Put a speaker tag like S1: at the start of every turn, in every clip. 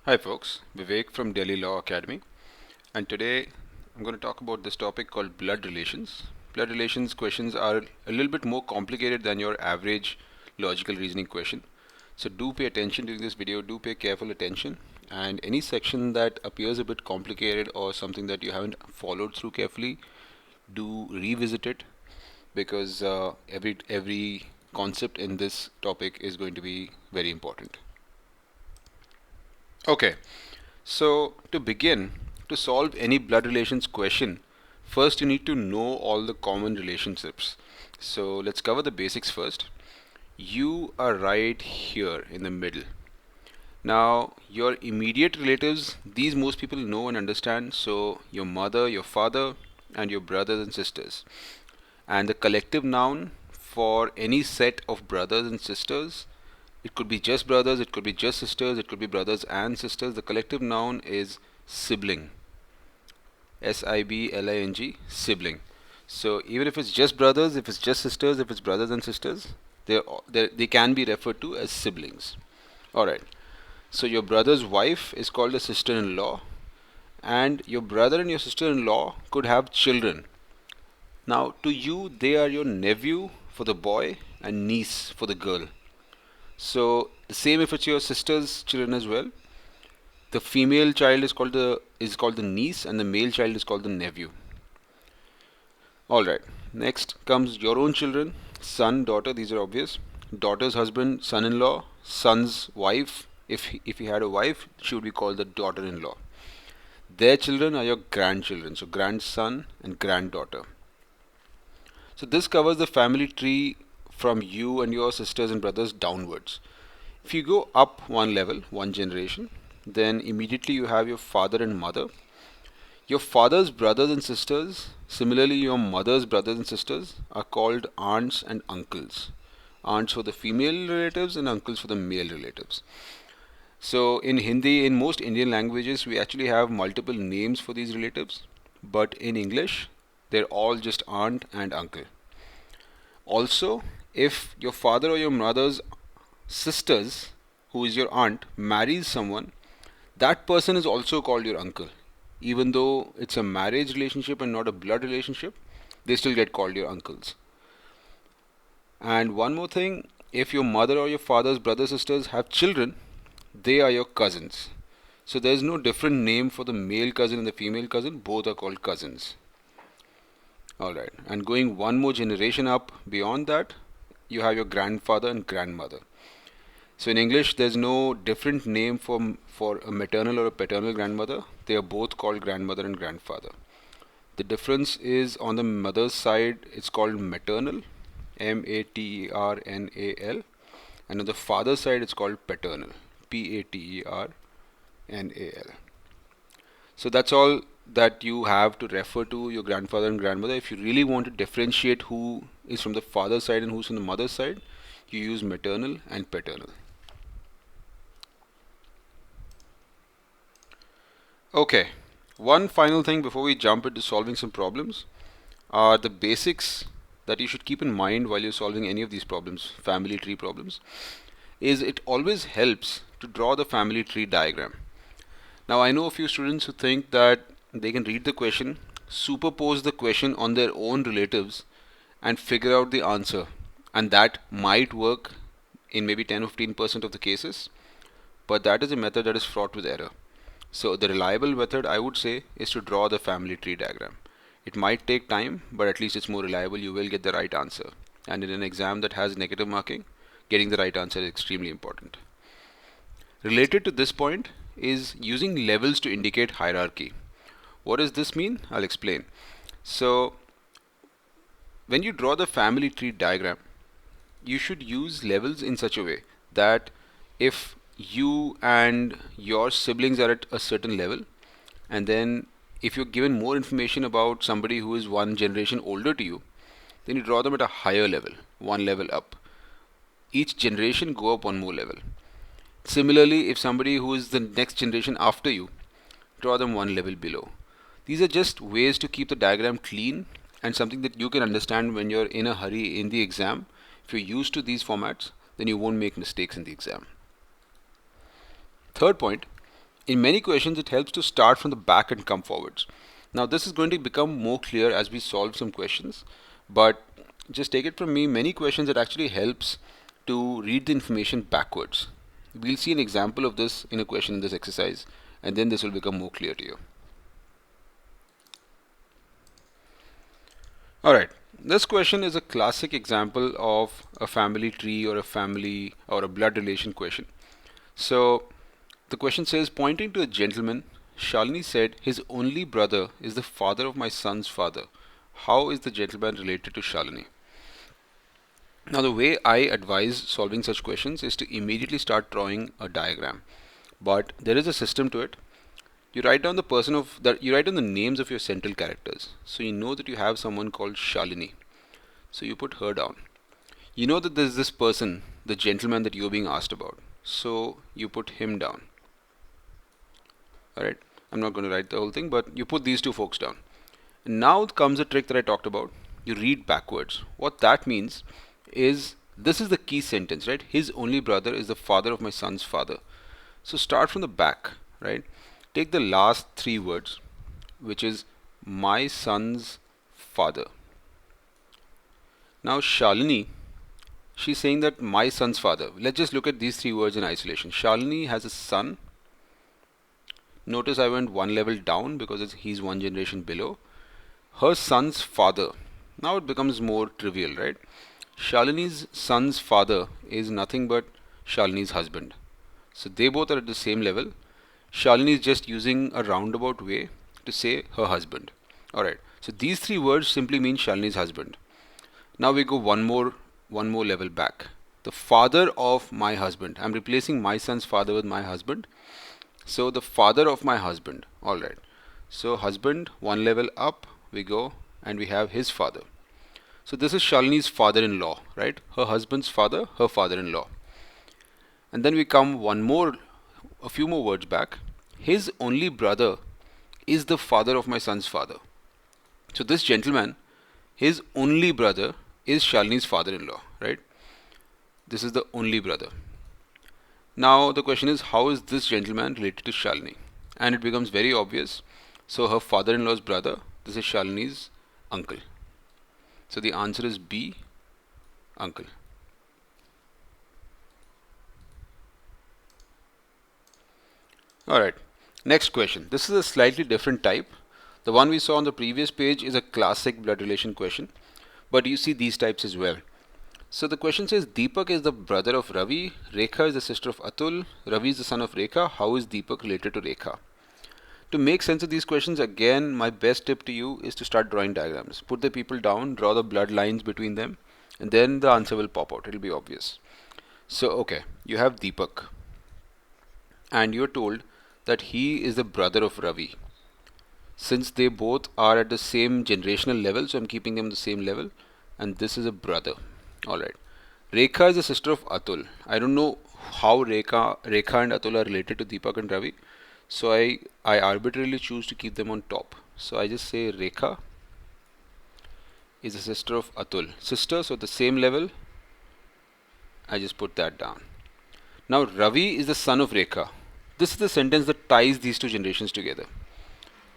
S1: Hi folks, Vivek from Delhi Law Academy, and today I'm going to talk about this topic called blood relations. Blood relations questions are a little bit more complicated than your average logical reasoning question. So do pay attention during this video, do pay careful attention, and any section that appears a bit complicated or something that you haven't followed through carefully, do revisit it because every concept in this topic is going to be very important. Okay, so to begin, to solve any blood relations question, first you need to know all the common relationships. So let's cover the basics first. You are right here in the middle. Now, your immediate relatives, these most people know and understand. So, your mother, your father, and your brothers and sisters. And the collective noun for any set of brothers and sisters, it could be just brothers, it could be just sisters, it could be brothers and sisters. The collective noun is sibling. Sibling, sibling. So even if it's just brothers, if it's just sisters, if it's brothers and sisters, they can be referred to as siblings. Alright. So your brother's wife is called a sister-in-law, and your brother and your sister-in-law could have children. Now to you, they are your nephew for the boy and niece for the girl. So the same if it's your sister's children as well. The female child is called the niece, and the male child is called the nephew. All right. Next comes your own children, son, daughter. These are obvious. Daughter's husband, son-in-law, son's wife. If he had a wife, she would be called the daughter-in-law. Their children are your grandchildren, so grandson and granddaughter. So this covers the family tree from you and your sisters and brothers downwards. If you go up one level, one generation, then immediately you have your father and mother. Your father's brothers and sisters, similarly your mother's brothers and sisters, are called aunts and uncles. Aunts for the female relatives and uncles for the male relatives. So in Hindi, in most Indian languages, we actually have multiple names for these relatives, but in English, they're all just aunt and uncle. Also, if your father or your mother's sisters, who is your aunt, marries someone, that person is also called your uncle. Even though it's a marriage relationship and not a blood relationship, they still get called your uncles. And one more thing, if your mother or your father's brothers sisters have children, they are your cousins. So there's no different name for the male cousin and the female cousin, both are called cousins. Alright, and going one more generation up beyond that, you have your grandfather and grandmother. So in English, there's no different name for a maternal or a paternal grandmother. They are both called grandmother and grandfather. The difference is on the mother's side, it's called maternal, Maternal, and on the father's side, it's called paternal, Paternal. So that's all that you have to refer to your grandfather and grandmother. If you really want to differentiate who is from the father's side and who's from the mother's side, you use maternal and paternal. Okay, one final thing before we jump into solving some problems are the basics that you should keep in mind while you're solving any of these problems, family tree problems, is it always helps to draw the family tree diagram. Now I know a few students who think that they can read the question, superpose the question on their own relatives and figure out the answer, and that might work in maybe 10 or 15% of the cases, but that is a method that is fraught with error. So the reliable method, I would say, is to draw the family tree diagram. It might take time, but at least it's more reliable. You will get the right answer. And in an exam that has negative marking, getting the right answer is extremely important. Related to this point is using levels to indicate hierarchy. What does this mean? I'll explain. So when you draw the family tree diagram, you should use levels in such a way that if you and your siblings are at a certain level, and then if you're given more information about somebody who is one generation older to you, then you draw them at a higher level, one level up. Each generation go up one more level. Similarly, if somebody who is the next generation after you, draw them one level below. These are just ways to keep the diagram clean and something that you can understand when you're in a hurry in the exam. If you're used to these formats, then you won't make mistakes in the exam. Third point, In many questions, it helps to start from the back and come forwards. Now, this is going to become more clear as we solve some questions, but just take it from me, many questions it actually helps to read the information backwards. We'll see an example of this in a question in this exercise, and then this will become more clear to you. Alright, this question is a classic example of a family tree or a family or a blood relation question. So, the question says, pointing to a gentleman, Shalini said, his only brother is the father of my son's father. How is the gentleman related to Shalini? Now, the way I advise solving such questions is to immediately start drawing a diagram. But there is a system to it. You write down you write down the names of your central characters. So you know that you have someone called Shalini. So you put her down. You know that there's this person, the gentleman that you're being asked about. So you put him down. Alright, I'm not going to write the whole thing, but you put these two folks down. And now comes a trick that I talked about. You read backwards. What that means is, this is the key sentence, right? His only brother is the father of my son's father. So start from the back, right? Take the last three words, which is my son's father. Now Shalini, she's saying that my son's father. Let's just look at these three words in isolation. Shalini has a son. Notice I went one level down because he's one generation below. Her son's father. Now it becomes more trivial, right? Shalini's son's father is nothing but Shalini's husband. So they both are at the same level. Shalini is just using a roundabout way to say her husband. Alright, so these three words simply mean Shalini's husband. Now we go one more level back. The father of my husband. I'm replacing my son's father with my husband. So the father of my husband. Alright. So husband, one level up we go, and we have his father. So this is Shalini's father-in-law, right? Her husband's father, her father-in-law. And then we come a few more words back. His only brother is the father of my son's father. So this gentleman, his only brother is Shalini's father-in-law, right? This is the only brother. Now the question is, how is this gentleman related to Shalini? And it becomes very obvious. So her father-in-law's brother, this is Shalini's uncle. So the answer is B, uncle. Alright, next question. This is a slightly different type. The one we saw on the previous page is a classic blood relation question, but you see these types as well. So the question says, Deepak is the brother of Ravi, Rekha is the sister of Atul, Ravi is the son of Rekha. How is Deepak related to Rekha? To make sense of these questions, again, my best tip to you is to start drawing diagrams. Put the people down, draw the blood lines between them, and then the answer will pop out. It will be obvious. So, okay, you have Deepak, and you're told that he is the brother of Ravi. Since they both are at the same generational level, so I'm keeping them the same level, and this is a brother. Alright. Rekha is the sister of Atul. I don't know how Rekha and Atul are related to Deepak and Ravi. So I arbitrarily choose to keep them on top. So I just say Rekha is the sister of Atul. Sister, so the same level. I just put that down. Now Ravi is the son of Rekha. This is the sentence that ties these two generations together.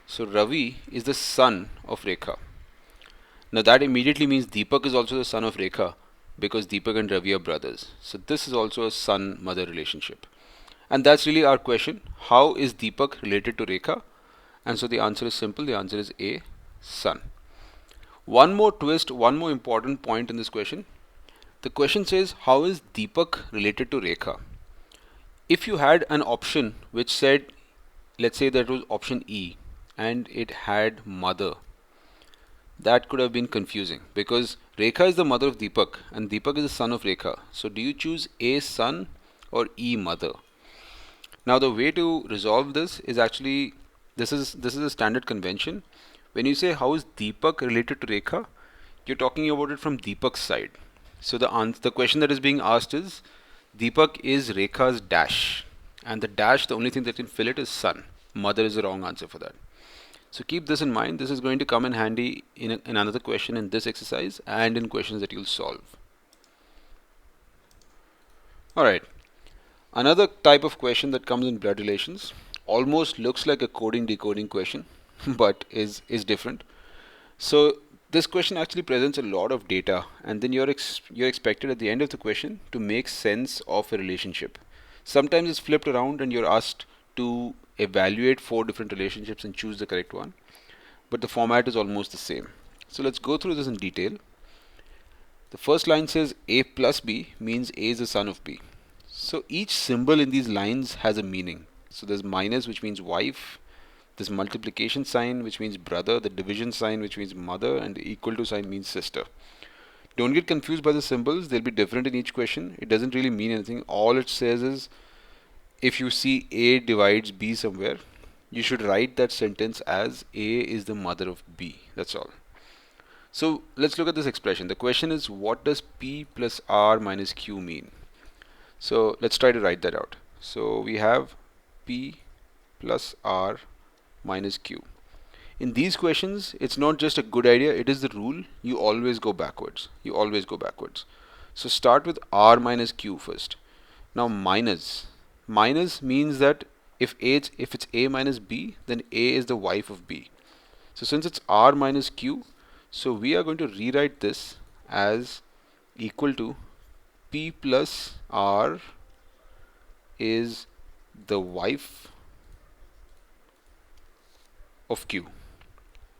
S1: So Ravi is the son of Rekha. Now that immediately means Deepak is also the son of Rekha, because Deepak and Ravi are brothers. So this is also a son-mother relationship. And that's really our question. How is Deepak related to Rekha? And so the answer is simple. The answer is A, son. One more twist, one more important point in this question. The question says, how is Deepak related to Rekha? If you had an option which said, let's say that was option E, and it had mother, that could have been confusing, because Rekha is the mother of Deepak and Deepak is the son of Rekha. So do you choose A, son, or E, mother? Now the way to resolve this is actually, this is a standard convention. When you say how is Deepak related to Rekha, you're talking about it from Deepak's side. So the question that is being asked is, Deepak is Rekha's dash, and the dash, the only thing that can fill it is son. Mother is the wrong answer for that. So keep this in mind. This is going to come in handy in another question in this exercise and in questions that you'll solve. Alright, another type of question that comes in blood relations. almost looks like a coding decoding question, but is different. So this question actually presents a lot of data, and then you're expected at the end of the question to make sense of a relationship. Sometimes it's flipped around, and you're asked to evaluate four different relationships and choose the correct one. But the format is almost the same. So let's go through this in detail. The first line says A plus B means A is the son of B. So each symbol in these lines has a meaning. So there's minus, which means wife, this multiplication sign, which means brother, the division sign, which means mother, and the equal to sign means sister. Don't get confused by the symbols, they'll be different in each question. It doesn't really mean anything. All it says is if you see A divides B somewhere, you should write that sentence as A is the mother of B. That's all. So let's look at this expression. The question is, what does P plus R minus Q mean? So let's try to write that out. So we have P plus R minus Q. In these questions, it's not just a good idea, it is the rule. You always go backwards. You always go backwards. So start with R minus Q first. Now minus. Minus means that if it's A minus B, then A is the wife of B. So since it's R minus Q, so we are going to rewrite this as equal to P plus R is the wife of Q.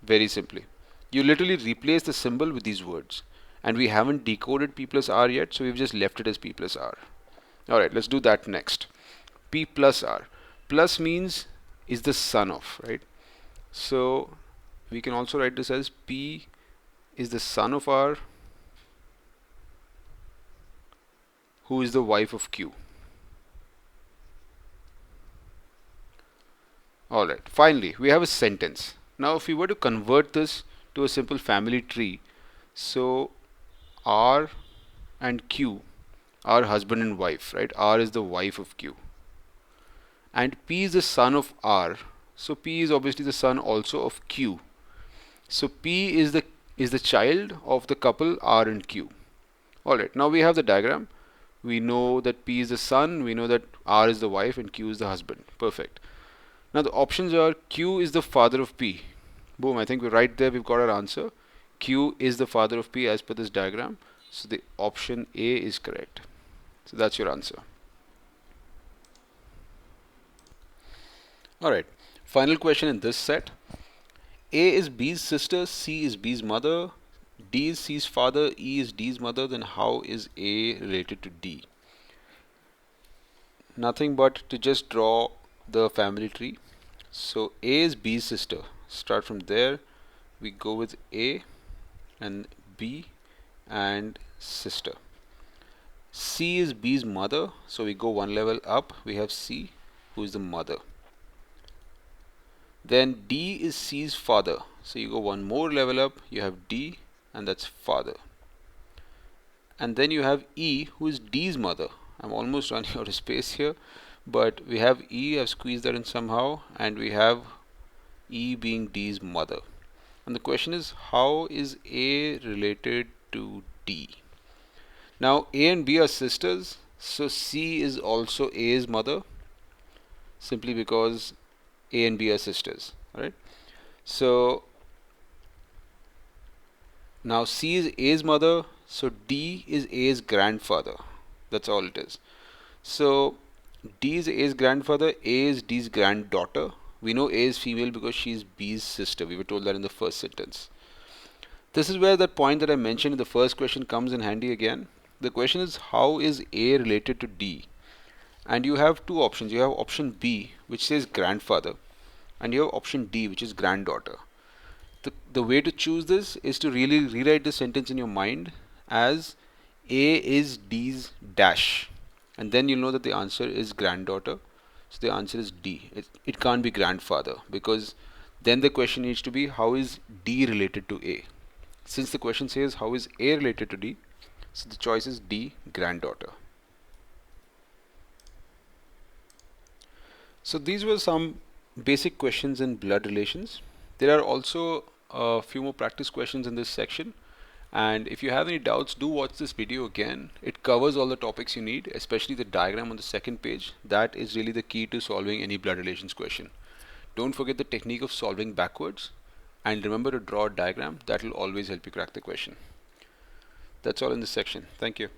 S1: Very simply. You literally replace the symbol with these words. And we haven't decoded P plus R yet, so we've just left it as P plus R. Alright, let's do that next. P plus R. Plus means is the son of, right? So we can also write this as P is the son of R, who is the wife of Q. Alright, finally, we have a sentence. Now, if we were to convert this to a simple family tree, so R and Q are husband and wife, right? R is the wife of Q. And P is the son of R. So P is obviously the son also of Q. So P is the child of the couple R and Q. Alright, now we have the diagram. We know that P is the son, we know that R is the wife, and Q is the husband. Perfect. Now the options are Q is the father of P. Boom, I think we're right there, we've got our answer. Q is the father of P as per this diagram. So the option A is correct. So that's your answer. Alright, final question in this set. A is B's sister, C is B's mother, D is C's father, E is D's mother, then how is A related to D? Nothing but to just draw the family tree. So A is B's sister. Start from there. We go with A and B and sister. C is B's mother. So we go one level up. We have C, who is the mother. Then D is C's father. So you go one more level up. You have D, and that's father. And then you have E, who is D's mother. I'm almost running out of space here, but we have E, I've squeezed that in somehow, and we have E being D's mother. And the question is, how is A related to D? Now A and B are sisters, so C is also A's mother, simply because A and B are sisters, right? So now C is A's mother, so D is A's grandfather. That's all it is. So D is A's grandfather, A is D's granddaughter. We know A is female because she is B's sister. We were told that in the first sentence. This is where that point that I mentioned in the first question comes in handy again. The question is, how is A related to D? And you have two options. You have option B, which says grandfather, and you have option D, which is granddaughter. The way to choose this is to really rewrite the sentence in your mind as A is D's dash, and then you'll know that the answer is granddaughter. So the answer is D. It can't be grandfather, because then the question needs to be, how is D related to A? Since the question says how is A related to D, so the choice is D, granddaughter. So these were some basic questions in blood relations. There are also a few more practice questions in this section, And if you have any doubts, do watch this video again. It covers all the topics you need, especially the diagram on the second page. That is really the key to solving any blood relations question. Don't forget the technique of solving backwards, and remember to draw a diagram. That will always help you crack the question. That's all in this section. Thank you.